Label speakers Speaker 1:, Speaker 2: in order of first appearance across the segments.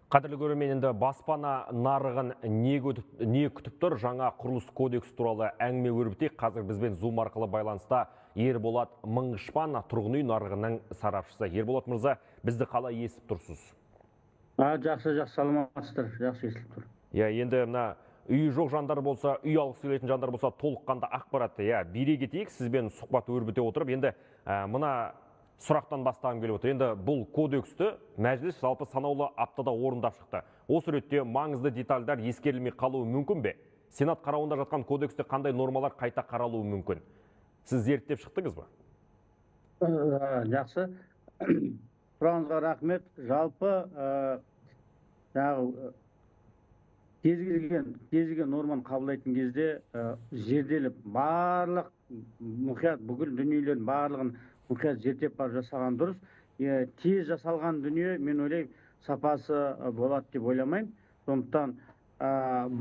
Speaker 1: Қадірлі көрермен, енді баспана нарығын не күтіп тұр? Жаңа құрылыс кодекс туралы әңгіме өрбітейік. Қазір бізбен Zoom арқылы байланыста Ерболат Мыңғышпан, тұрғын үй нарығының сарапшысы. Ерболат мырза, бізді қалай естіп тұрсыз?
Speaker 2: Жақсы, саламатсыздар, жақсы естіліп тұр.
Speaker 1: Енді мына үйі жоқ жандар болса, үй алғысы келетін жандар болса, толыққанды ақпаратты бере кетейік. Сізбен сұхбат өрбіте отырып, енді мына сұрақтан бастағым келіп отыр. Енді бұл кодексті мәжіліс жалпы санаулы аптада орындап шықты. Осы ретте маңызды детальдар ескерілмей қалуы мүмкін бе? Сенат қарауында жатқан кодексте қандай нормалар қайта қаралуы мүмкін? Сіз зерттеп шықтыңыз ба?
Speaker 2: Жақсы. Сұрағыңызға рахмет. Жалпы кез келген норманы қабылдайтын кезде зерделеп барлық мұқият бүкіл дүниелердің барлығын мұқият зерттеп барып жасаған дұрыс. Тез жасалған дүние, мен ойлаймын, сапасы болады деп ойламаймын. Сондықтан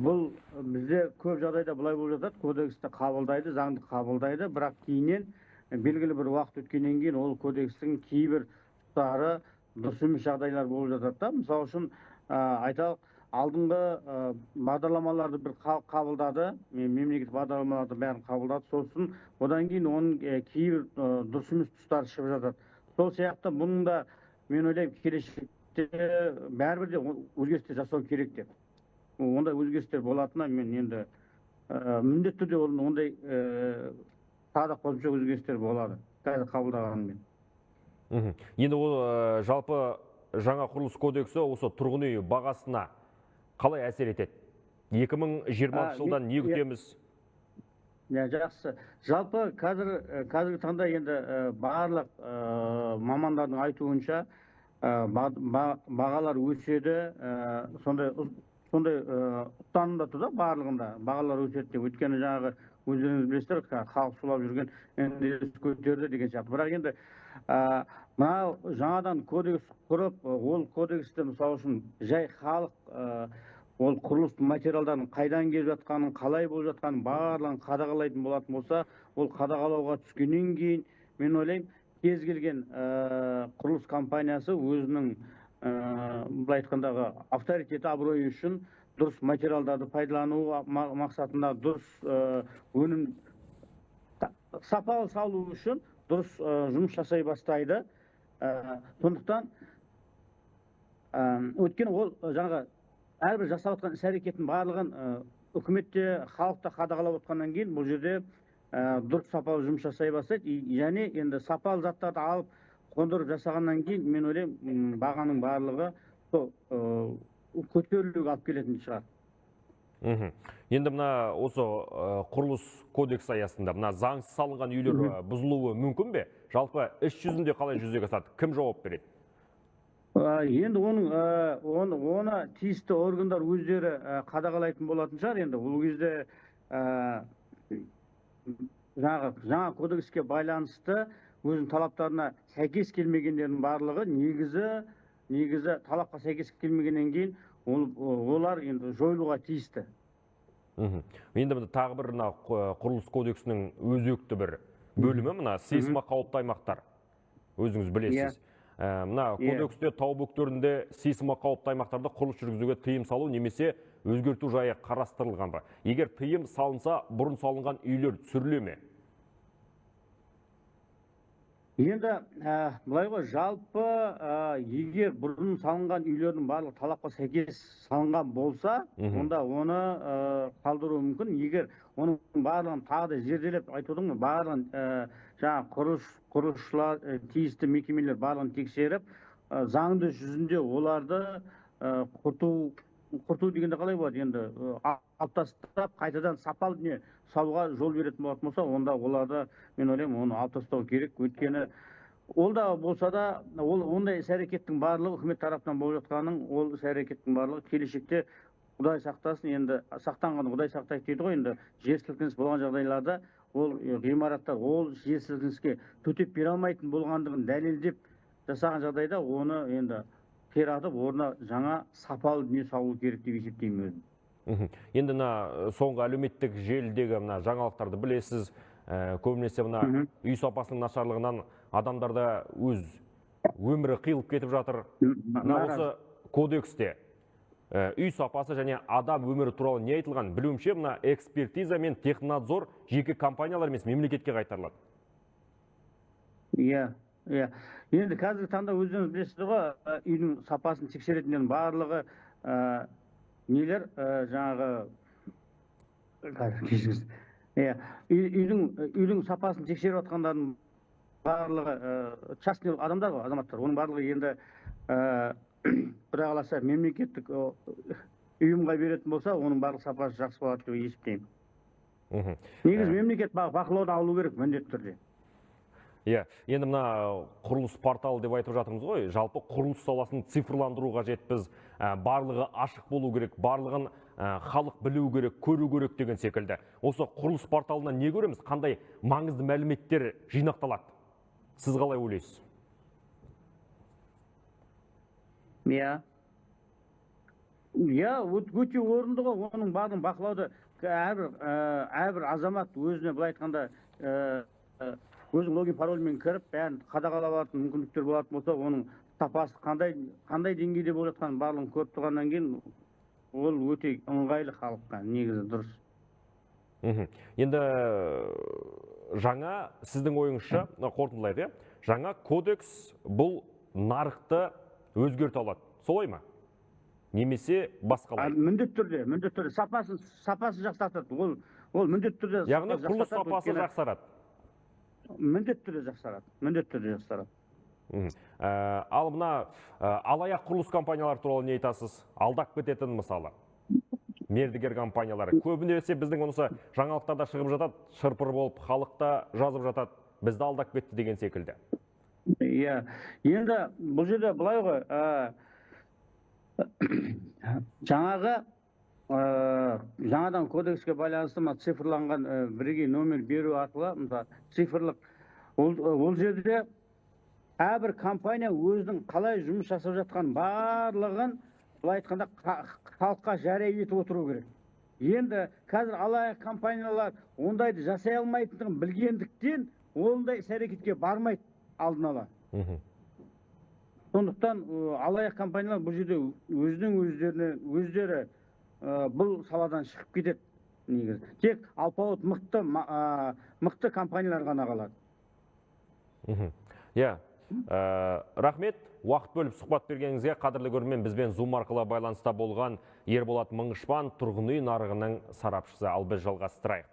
Speaker 2: бұл бізде көп жағдайда былай болып жатады, кодексті қабылдайды, заңды қабылдайды, бірақ кейіннен белгілі бір уақыт өткеннен кейін ол кодекстің кейбір тұстары дұрыс емес жағдайлар болып жатады. Мысалы үшін айталық, алдыңғы бағдарламаларды бір қабылдады, мемлекет бағдарламаларды бәрін қабылдады, сосын одан кейін оның кейбір дұрыс емес тұстары шығып жатады. Сол сияқты бұның да, мен ойлаймын, келешекте бәрібір де өзгерістер жасау керек деп. Ондай өзгерістер болатынына мен енді міндетті түрде ондай тағы қосымша өзгерістер болады, қазір қабылдағанымен.
Speaker 1: Енді ол жалпы жаңа құрылыс кодексі осы тұрғын үй бағасына қалай әсер етеді? 2020 жылдан не күтеміз?
Speaker 2: Жақсы. Жалпы қазіргі таңда енді барлық мамандардың айтуынша бағалар өседі, сондай ұстанымда тұрда барлығында бағалар өседі деп. Өйткені жаңағы өздеріңіз білесіздер, халық сулап жүрген endeks көтерді деген сияқты. Бірақ енді мынау жаңадан кодекс құрып, ол кодексті мысалы үшін жай халық ол құрылыс материалдарын қайдан келіп жатқанын, қалай болып жатқанын барлығын қадағалайтын болатын болса, ол қадағалауға түскеннен кейін, мен ойлаймын, кез келген құрылыс компаниясы өзінің былай айтқандағы авторитеті, абыройы үшін дұрыс материалдарды пайдалану мақсатында дұрыс өнім сапалы салу үшін дұрыс жұмыс жасай бастайды. Сондықтан өткен ол жаңағы әрбір жасап жатқан іс-әрекеттің барлығын үкіметте, халықта қадағалап отқаннан кейін бұл жерде дұрыс сапалы жұмыс жасай бастайды. Және енді сапалы заттарды алып қондырып жасағаннан кейін, мен ойлаймын, бағаның барлығы көтерілуге алып келетін шығар.
Speaker 1: Енді мына осы құрылыс кодекс аясында мына заңсыз салынған үйлер бұзылуы мүмкін бе? Жалпы іс жүзінде қалай жүзеге асады? Кім жауап береді?
Speaker 2: Енді оны тиісті органдар өздері қадағалайтын болатын шығар. Енді бұл кезде жаңа кодекске байланысты өзінің талаптарына сәйкес келмегендердің барлығы негізі талапқа сәйкес келмегеннен кейін олар енді жойылуға тиісті.
Speaker 1: Енді тағы бір құрылыс кодексінің өзекті бір бөлімі мына сейсма қауіпті аймақтар. Өзіңіз білесіз. Мына кодексте тау бөктерінде сейсма қауіпті аймақтарда құрылыс жүргізуге тыйым салу немесе өзгерту жайы қарастырылған ба? Егер тыйым салынса, бұрын салынған үйлер түсіріле ме?
Speaker 2: Енді былай ғой, жалпы егер бұрын салынған үйлердің барлығы талапқа сәйкес салынған болса, онда оны қалдыру мүмкін. Егер оның барлығын тағы да зерделеп айтудың, барлығын жаңа құрылысшылар, тиісті мекемелер барлығын тексеріп, заңды жүзінде оларды құрту дегенде қалай болады? Енді алып тастап, қайтадан сапалы дүние салуға жол беретін болатын болса, онда оларды, мен ойлаймын, оны алып тастау керек. Өйткені ол да болса да, ондай іс-әрекеттің барлығы үкімет тарапынан болып жатқанын, ол іс-әрекеттің барлығы келешекте Құдай сақтасын, енді сақтанған Құдай сақтайды дейді ғой, енді жер сілкініс болған жағдайларда ол ғимараттар ол жер сілкініске төтеп бере алмайтын болғандығын дәлелдеп жасаған жағдайда оны енді қиратып, орнына жаңа сапалы дүние салу керек деп есептеймін өзім.
Speaker 1: Енді соңғы әлеуметтік желідегі жаңалықтарды білесіз, көбінесе үй сапасының нашарлығынан адамдарда өз өмірі қиылып кетіп жатыр. Осы кодексте үй сапасы және адам өмірі туралы не айтылған? Білуімше, мына экспертиза мен технадзор жеке компаниялар емес, мемлекетке қайтарылады.
Speaker 2: Иә. Енді қазіргі таңда өздеріңіз білесіздер ғой, үйдің сапасын тексеретіндердің барлығы нелер жаңағы кешіріңіз. Үйдің сапасын тексеріп жатқандардың барлығы частный адамдар ғой, азаматтар. Оның барлығы енді құдай қаласа мемлекеттік ұйымға беретін болса, оның барлық сапасы жақсы болады деп есептеймін. Негізі мемлекет бақылауды алу керек міндетті түрде.
Speaker 1: Иә, енді мына құрылыс порталы деп айтып жатырмыз ғой, жалпы құрылыс саласын цифрландыру қажетпіз, барлығы ашық болу керек, барлығын халық білу керек, көру керек деген секілді. Осы құрылыс порталынан не көреміз? Қандай маңызды мәліметтер жинақталады? Сіз қалай ойлайсыз?
Speaker 2: Иә, өте орынды ғой, оның барлығын бақылауды әрбір азамат өзіне былай айтқанда өзінің логин парольмен кіріп, бәрін қадағалап алатын мүмкіндіктер болатын болса, оның сапасы қандай деңгейде болып жатқанын барлығын көріп тұрғаннан кейін, ол өте ыңғайлы халыққа, негізі дұрыс.
Speaker 1: Енді жаңа сіздің ойыңызша, қорытындылайық, жаңа кодекс бұл нарықты өзгерте алады. Солай ма? Немесе басқалай?
Speaker 2: Міндетті түрде сапасы жақсартады. Ол міндетті түрде
Speaker 1: яғни құрылыс сапасы жақсарады.
Speaker 2: Міндетті түрде жақсарады.
Speaker 1: Ал мына алаяқ құрылыс компаниялар туралы не айтасыз? Алдап кететін мысалы. Мердігер компаниялары. Көбінесе біздің онысы жаңалықтарда шығып жатады, шырпыр болып, халықта жазып жатады, бізді алдап кетті деген секілді.
Speaker 2: Иә, енді бұл жерде былай ғой, жаңадан кодекске байланысты цифрланған бірегей номер беру арқылы, цифрлық, ол жерде әрбір компания өзінің қалай жұмыс жасап жатқан барлығын, былай айтқанда, халыққа жария етіп отыру керек. Енді қазір алаяқ компаниялар ондайды жасай алмайтындығын білгендіктен, ондай іс-әрекетке бармайды алдын ала. Сондықтан алаяқ компаниялар бұл жерде өздері бұл саладан шығып кетеді негізі. Тек алпауыт мықты компаниялар ғана қалады.
Speaker 1: Иә, рахмет. Уақыт бөліп сұхбат бергеніңізге. Қадірлі көрермен, бізбен Zoom арқылы байланыста болған Ерболат Мыңғышпан, тұрғын үй нарығының сарапшысы. Ал біз жалғастырайық.